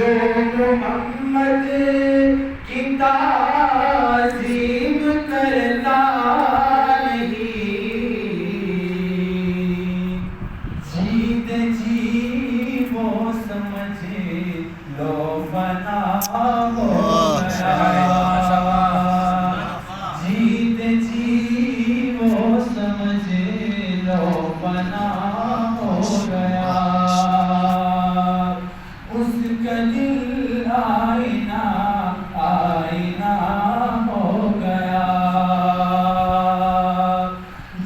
جو محمد کی تعظیم کرتا نہیں، جیت جی وہ سمجھ لو فنا ہو گیا، جیت جی وہ سمجھ لو فنا ہو گیا، اس کا دل آئینہ آئینہ ہو گیا،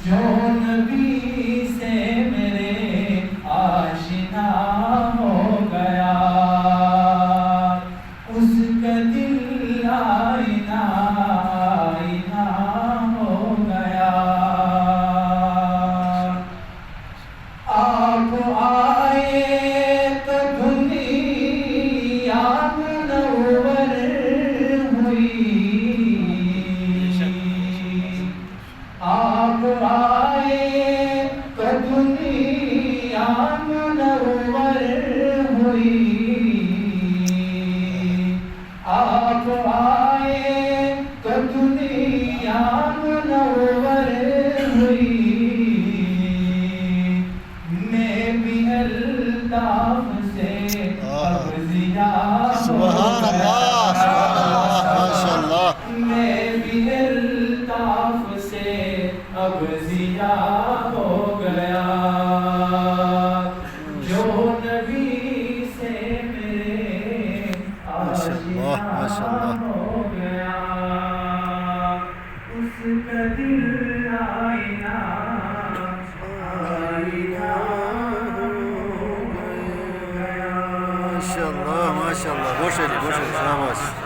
جو نبی سے میرے آشنا ہو گیا، اس کا دل آئینہ آئینہ ہو گیا، آپ آئے تو دنیا منور ہوئی، آپ آئے تو دنیا منور ہوئی، آپ آئے تو دنیا منور ہوئی، میں بھی الطاف سے اب ضیا ہو گیا، میں بھی الطاف سے اب ضیا ہو گیا، جو نبی سے میرے آشنا ہو گیا، اس کا دل آئینہ آئینہ ہو گیا۔ ماشاءاللہ ماشاءاللہ، بہت شاعری شاباش.